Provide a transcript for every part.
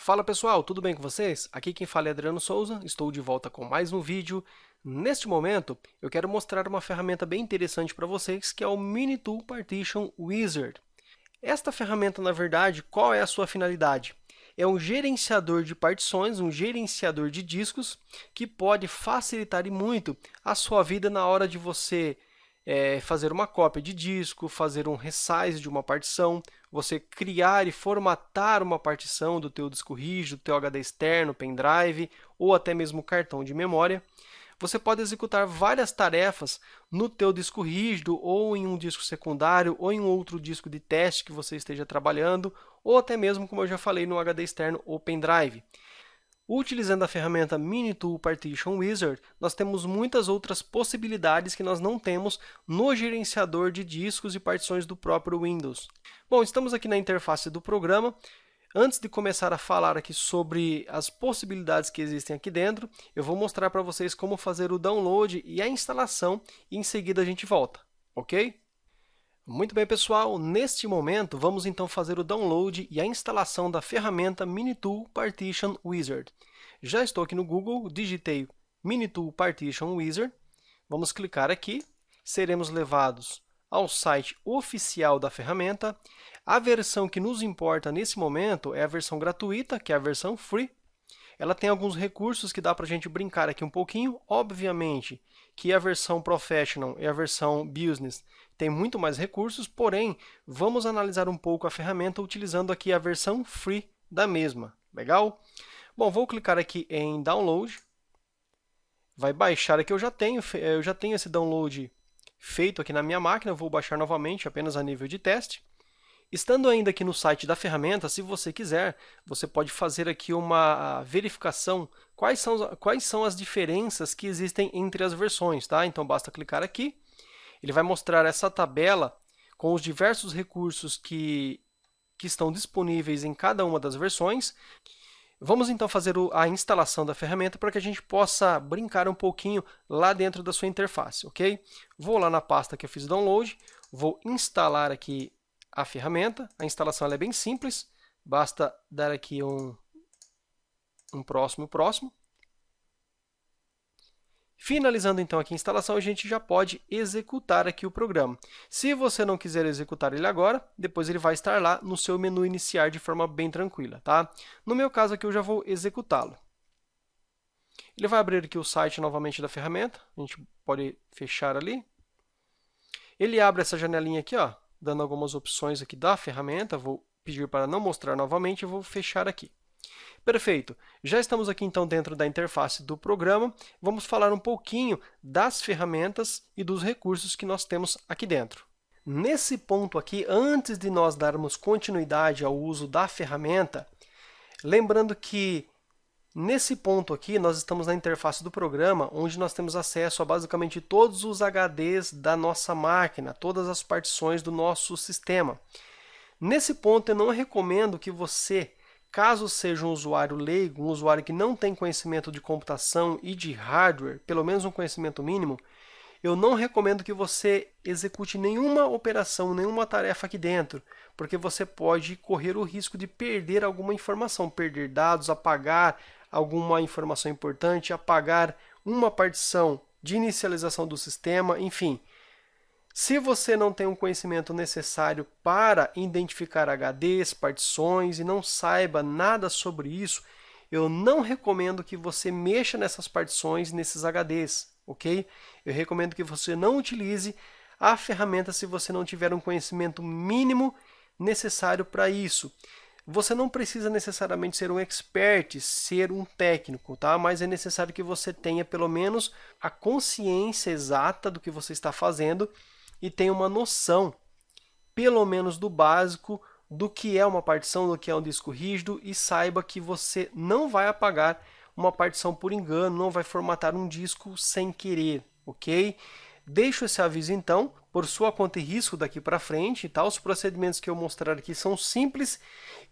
Fala pessoal, tudo bem com vocês? Aqui quem fala é Adriano Souza, estou de volta com mais um vídeo. Neste momento, eu quero mostrar uma ferramenta bem interessante para vocês, que é o Minitool Partition Wizard. Esta ferramenta, na verdade, qual é a sua finalidade? É um gerenciador de partições, um gerenciador de discos, que pode facilitar e muito a sua vida na hora de você fazer uma cópia de disco, fazer um resize de uma partição, você criar e formatar uma partição do teu disco rígido, do teu HD externo, pendrive ou até mesmo cartão de memória. Você pode executar várias tarefas no teu disco rígido ou em um disco secundário ou em um outro disco de teste que você esteja trabalhando ou até mesmo, como eu já falei, no HD externo ou pendrive. Utilizando a ferramenta Minitool Partition Wizard, nós temos muitas outras possibilidades que nós não temos no gerenciador de discos e partições do próprio Windows. Bom, estamos aqui na interface do programa. Antes de começar a falar aqui sobre as possibilidades que existem aqui dentro, eu vou mostrar para vocês como fazer o download e a instalação e em seguida a gente volta, ok? Muito bem, pessoal, neste momento vamos então fazer o download e a instalação da ferramenta Minitool Partition Wizard. Já estou aqui no Google, digitei Minitool Partition Wizard, vamos clicar aqui, seremos levados ao site oficial da ferramenta. A versão que nos importa nesse momento é a versão gratuita, que é a versão free. Ela tem alguns recursos que dá para a gente brincar aqui um pouquinho. Obviamente que a versão Professional e a versão Business tem muito mais recursos, porém, vamos analisar um pouco a ferramenta utilizando aqui a versão free da mesma. Legal? Bom, vou clicar aqui em Download. Vai baixar aqui, eu já tenho esse download feito aqui na minha máquina, vou baixar novamente apenas a nível de teste. Estando ainda aqui no site da ferramenta, se você quiser, você pode fazer aqui uma verificação quais são as diferenças que existem entre as versões, tá? Então basta clicar aqui, ele vai mostrar essa tabela com os diversos recursos que estão disponíveis em cada uma das versões. Vamos então fazer a instalação da ferramenta para que a gente possa brincar um pouquinho lá dentro da sua interface, ok? Vou lá na pasta que eu fiz download, vou instalar aqui a ferramenta. A instalação é bem simples, basta dar aqui um próximo. Finalizando então aqui a instalação, a gente já pode executar aqui o programa. Se você não quiser executar ele agora, depois ele vai estar lá no seu menu iniciar de forma bem tranquila, tá? No meu caso aqui eu já vou executá-lo. Ele vai abrir aqui o site novamente da ferramenta, a gente pode fechar ali. Ele abre essa janelinha aqui, ó, dando algumas opções aqui da ferramenta. Vou pedir para não mostrar novamente e vou fechar aqui. Perfeito. Já estamos aqui então dentro da interface do programa. Vamos falar um pouquinho das ferramentas e dos recursos que nós temos aqui dentro. Nesse ponto aqui, antes de nós darmos continuidade ao uso da ferramenta, lembrando que nesse ponto aqui, nós estamos na interface do programa, onde nós temos acesso a basicamente todos os HDs da nossa máquina, todas as partições do nosso sistema. Nesse ponto, eu não recomendo que você, caso seja um usuário leigo, um usuário que não tem conhecimento de computação e de hardware, pelo menos um conhecimento mínimo, eu não recomendo que você execute nenhuma operação, nenhuma tarefa aqui dentro, porque você pode correr o risco de perder alguma informação, perder dados, apagar alguma informação importante, apagar uma partição de inicialização do sistema, enfim. Se você não tem um conhecimento necessário para identificar HDs, partições e não saiba nada sobre isso, eu não recomendo que você mexa nessas partições, nesses HDs, ok? Eu recomendo que você não utilize a ferramenta se você não tiver um conhecimento mínimo necessário para isso. Você não precisa necessariamente ser um expert, ser um técnico, tá? Mas é necessário que você tenha pelo menos a consciência exata do que você está fazendo e tenha uma noção, pelo menos do básico, do que é uma partição, do que é um disco rígido, e saiba que você não vai apagar uma partição por engano, não vai formatar um disco sem querer, ok? Deixo esse aviso então, por sua conta e risco daqui para frente, tá? Os procedimentos que eu mostrar aqui são simples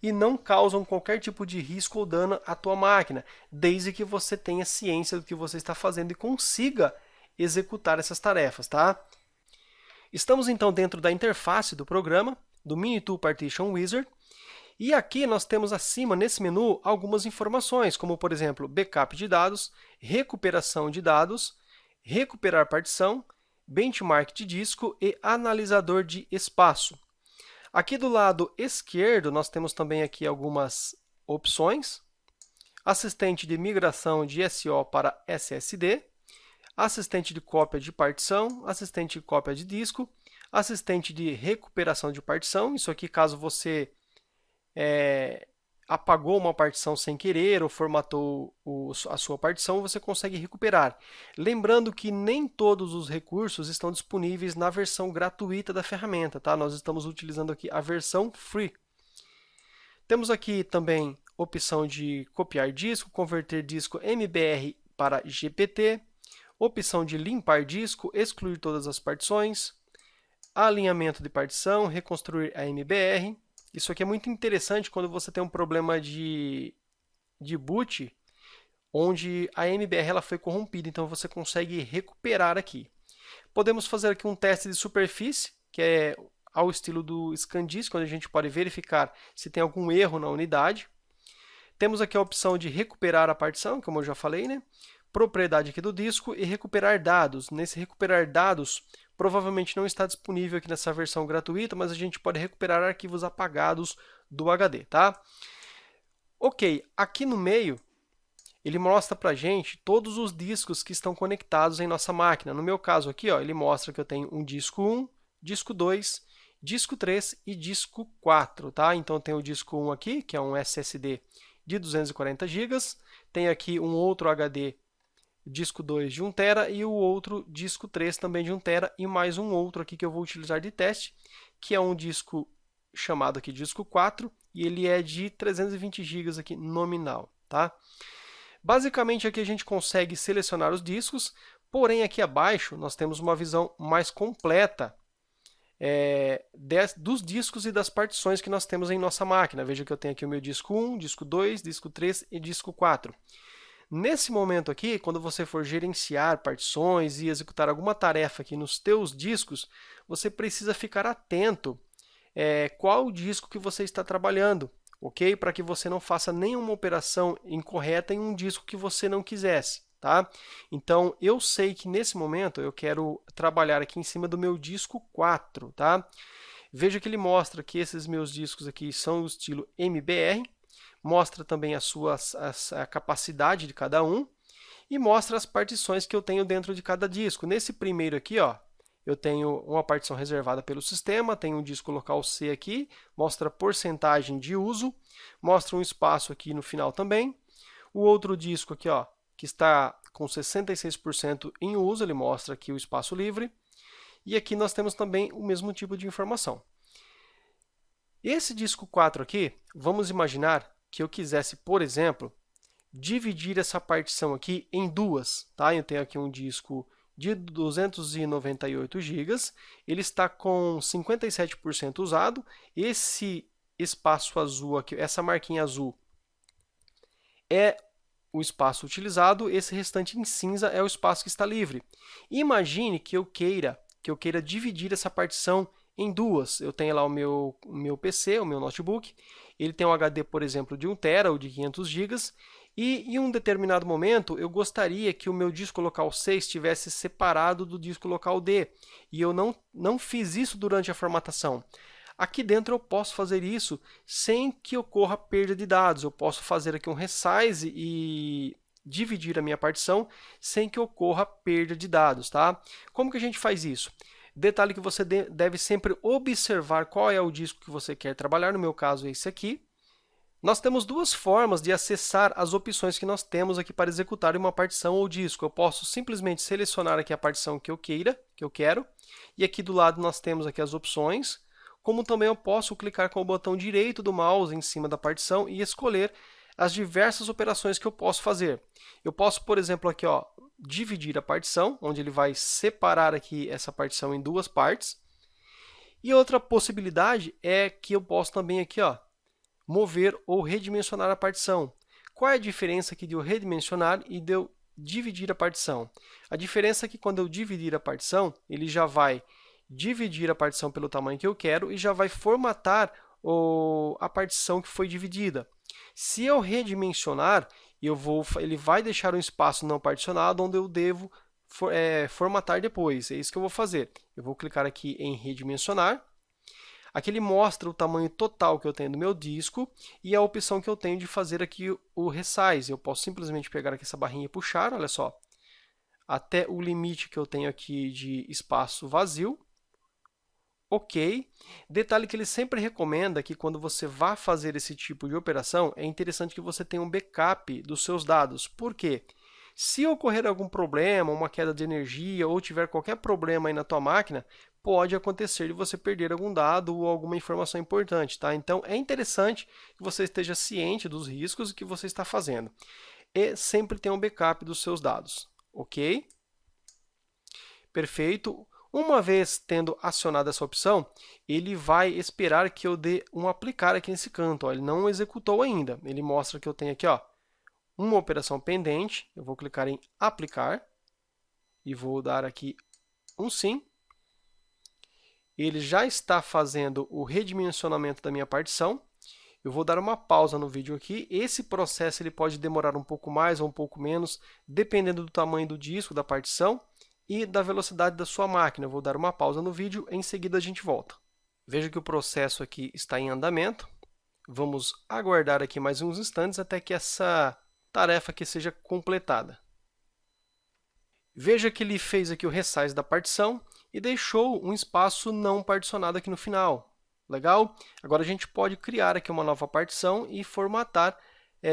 e não causam qualquer tipo de risco ou dano à tua máquina, desde que você tenha ciência do que você está fazendo e consiga executar essas tarefas, tá? Estamos então dentro da interface do programa, do Minitool Partition Wizard, E aqui nós temos acima, nesse menu, algumas informações, como, por exemplo, backup de dados, recuperação de dados, recuperar partição, benchmark de disco e analisador de espaço. Aqui do lado esquerdo, nós temos também aqui algumas opções. Assistente de migração de SO para SSD, assistente de cópia de partição, assistente de cópia de disco, assistente de recuperação de partição. Isso aqui caso você apagou uma partição sem querer ou formatou a sua partição, você consegue recuperar. Lembrando que nem todos os recursos estão disponíveis na versão gratuita da ferramenta, tá? Nós estamos utilizando aqui a versão free. Temos aqui também opção de copiar disco, converter disco MBR para GPT, opção de limpar disco, excluir todas as partições, alinhamento de partição, reconstruir a MBR. Isso aqui é muito interessante quando você tem um problema de boot, onde a MBR ela foi corrompida, então você consegue recuperar aqui. Podemos fazer aqui um teste de superfície, que é ao estilo do ScanDisk, onde a gente pode verificar se tem algum erro na unidade. Temos aqui a opção de recuperar a partição, como eu já falei, né? Propriedade aqui do disco e recuperar dados. Nesse recuperar dados, provavelmente não está disponível aqui nessa versão gratuita, mas a gente pode recuperar arquivos apagados do HD, tá? Ok, aqui no meio, ele mostra para a gente todos os discos que estão conectados em nossa máquina. No meu caso aqui, ó, ele mostra que eu tenho um disco 1, disco 2, disco 3 e disco 4, tá? Então, tem o disco 1 aqui, que é um SSD de 240 GB, tem aqui um outro HD disco 2 de 1 TB e o outro disco 3 também de 1 TB e mais um outro aqui que eu vou utilizar de teste, que é um disco chamado aqui disco 4 e ele é de 320 GB aqui nominal, tá? Basicamente aqui a gente consegue selecionar os discos, porém aqui abaixo nós temos uma visão mais completa dos discos e das partições que nós temos em nossa máquina. Veja que eu tenho aqui o meu disco 1, disco 2, disco 3 e disco 4. Nesse momento aqui, quando você for gerenciar partições e executar alguma tarefa aqui nos teus discos, você precisa ficar atento qual disco que você está trabalhando, ok? Para que você não faça nenhuma operação incorreta em um disco que você não quisesse. Tá? Então, eu sei que nesse momento eu quero trabalhar aqui em cima do meu disco 4. Tá? Veja que ele mostra que esses meus discos aqui são do estilo MBR, mostra também a capacidade de cada um e mostra as partições que eu tenho dentro de cada disco. Nesse primeiro aqui, ó, eu tenho uma partição reservada pelo sistema, tenho um disco local C aqui, mostra a porcentagem de uso, mostra um espaço aqui no final também. O outro disco aqui, ó, que está com 66% em uso, ele mostra aqui o espaço livre. E aqui nós temos também o mesmo tipo de informação. Esse disco 4 aqui, vamos imaginar que eu quisesse, por exemplo, dividir essa partição aqui em duas. Tá? Eu tenho aqui um disco de 298 GB, ele está com 57% usado. Esse espaço azul aqui, essa marquinha azul, é o espaço utilizado, esse restante em cinza é o espaço que está livre. Imagine que eu queira dividir essa partição em duas. Eu tenho lá o meu PC, o meu notebook, ele tem um HD, por exemplo, de 1 TB ou de 500 GB, e em um determinado momento eu gostaria que o meu disco local C estivesse separado do disco local D, e eu não fiz isso durante a formatação. Aqui dentro eu posso fazer isso sem que ocorra perda de dados. Eu posso fazer aqui um resize e dividir a minha partição sem que ocorra perda de dados. Tá? Como que a gente faz isso? Detalhe que você deve sempre observar qual é o disco que você quer trabalhar. No meu caso, é esse aqui. Nós temos duas formas de acessar as opções que nós temos aqui para executar uma partição ou disco. Eu posso simplesmente selecionar aqui a partição que eu quero, e aqui do lado nós temos aqui as opções, como também eu posso clicar com o botão direito do mouse em cima da partição e escolher as diversas operações que eu posso fazer. Eu posso, por exemplo, aqui, ó, dividir a partição, onde ele vai separar aqui essa partição em duas partes. E outra possibilidade é que eu posso também aqui, ó, mover ou redimensionar a partição. Qual é a diferença aqui de eu redimensionar e de eu dividir a partição? A diferença é que quando eu dividir a partição, ele já vai dividir a partição pelo tamanho que eu quero e já vai formatar a partição que foi dividida. Se eu redimensionar, ele vai deixar um espaço não particionado onde eu devo formatar depois. É isso que eu vou fazer. Eu vou clicar aqui em redimensionar. Aqui ele mostra o tamanho total que eu tenho do meu disco e a opção que eu tenho de fazer aqui o resize. Eu posso simplesmente pegar aqui essa barrinha e puxar, olha só, até o limite que eu tenho aqui de espaço vazio. Ok. Detalhe que ele sempre recomenda que quando você vá fazer esse tipo de operação, é interessante que você tenha um backup dos seus dados. Por quê? Se ocorrer algum problema, uma queda de energia ou tiver qualquer problema aí na tua máquina, pode acontecer de você perder algum dado ou alguma informação importante, tá? Então, é interessante que você esteja ciente dos riscos que você está fazendo. E sempre tenha um backup dos seus dados, ok? Perfeito. Uma vez tendo acionado essa opção, ele vai esperar que eu dê um aplicar aqui nesse canto. Ó. Ele não executou ainda. Ele mostra que eu tenho aqui, ó, uma operação pendente. Eu vou clicar em aplicar e vou dar aqui um sim. Ele já está fazendo o redimensionamento da minha partição. Eu vou dar uma pausa no vídeo aqui. Esse processo ele pode demorar um pouco mais ou um pouco menos, dependendo do tamanho do disco, da partição e da velocidade da sua máquina. Eu vou dar uma pausa no vídeo, em seguida a gente volta. Veja que o processo aqui está em andamento. Vamos aguardar aqui mais uns instantes até que essa tarefa aqui seja completada. Veja que ele fez aqui o resize da partição e deixou um espaço não particionado aqui no final. Legal? Agora a gente pode criar aqui uma nova partição e formatar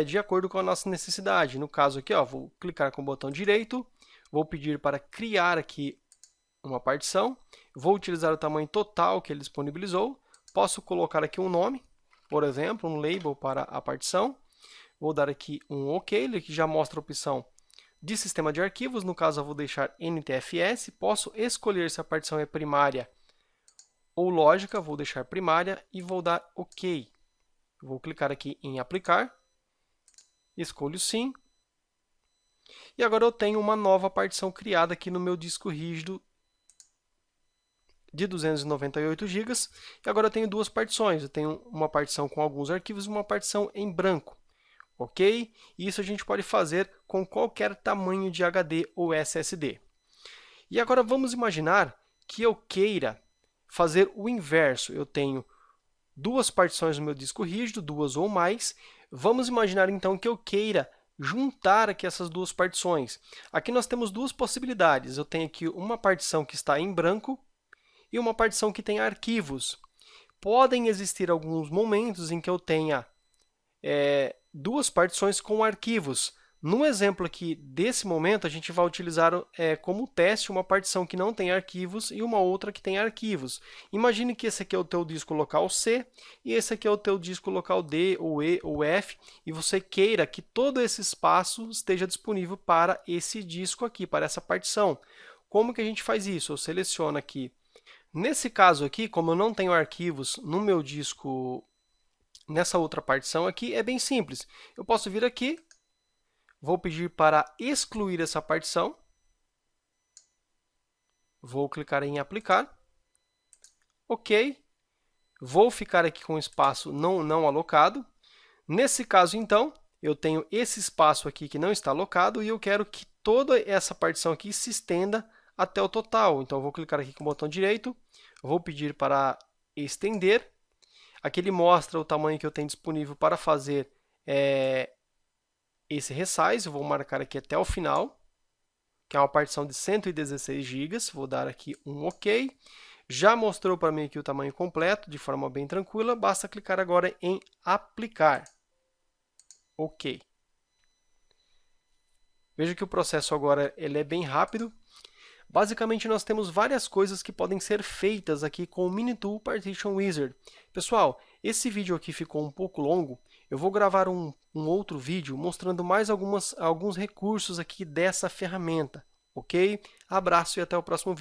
de acordo com a nossa necessidade. No caso aqui, ó, vou clicar com o botão direito, vou pedir para criar aqui uma partição, vou utilizar o tamanho total que ele disponibilizou, posso colocar aqui um nome, por exemplo, um label para a partição, vou dar aqui um OK, ele aqui já mostra a opção de sistema de arquivos, no caso eu vou deixar NTFS, posso escolher se a partição é primária ou lógica, vou deixar primária e vou dar OK. Vou clicar aqui em aplicar, escolho sim, e agora eu tenho uma nova partição criada aqui no meu disco rígido de 298 GB, e agora eu tenho duas partições, eu tenho uma partição com alguns arquivos e uma partição em branco. Ok? Isso a gente pode fazer com qualquer tamanho de HD ou SSD. E agora vamos imaginar que eu queira fazer o inverso. Eu tenho duas partições no meu disco rígido, duas ou mais. Vamos imaginar então que eu queira juntar aqui essas duas partições. Aqui nós temos duas possibilidades. Eu tenho aqui uma partição que está em branco e uma partição que tem arquivos. Podem existir alguns momentos em que eu tenha duas partições com arquivos. No exemplo aqui desse momento, a gente vai utilizar como teste uma partição que não tem arquivos e uma outra que tem arquivos. Imagine que esse aqui é o teu disco local C e esse aqui é o teu disco local D, ou E, ou F, e você queira que todo esse espaço esteja disponível para esse disco aqui, para essa partição. Como que a gente faz isso? Eu seleciono aqui. Nesse caso aqui, como eu não tenho arquivos no meu disco, nessa outra partição aqui, é bem simples. Eu posso vir aqui, vou pedir para excluir essa partição, vou clicar em aplicar, OK, vou ficar aqui com o espaço não alocado. Nesse caso, então, eu tenho esse espaço aqui que não está alocado e eu quero que toda essa partição aqui se estenda até o total. Então, eu vou clicar aqui com o botão direito, vou pedir para estender. Aqui ele mostra o tamanho que eu tenho disponível para fazer esse resize. Eu vou marcar aqui até o final, que é uma partição de 116 GB. Vou dar aqui um OK. Já mostrou para mim aqui o tamanho completo, de forma bem tranquila. Basta clicar agora em aplicar. OK. Veja que o processo agora ele é bem rápido. Basicamente, nós temos várias coisas que podem ser feitas aqui com o Minitool Partition Wizard. Pessoal, esse vídeo aqui ficou um pouco longo. Eu vou gravar um outro vídeo mostrando mais alguns recursos aqui dessa ferramenta. Ok? Abraço e até o próximo vídeo.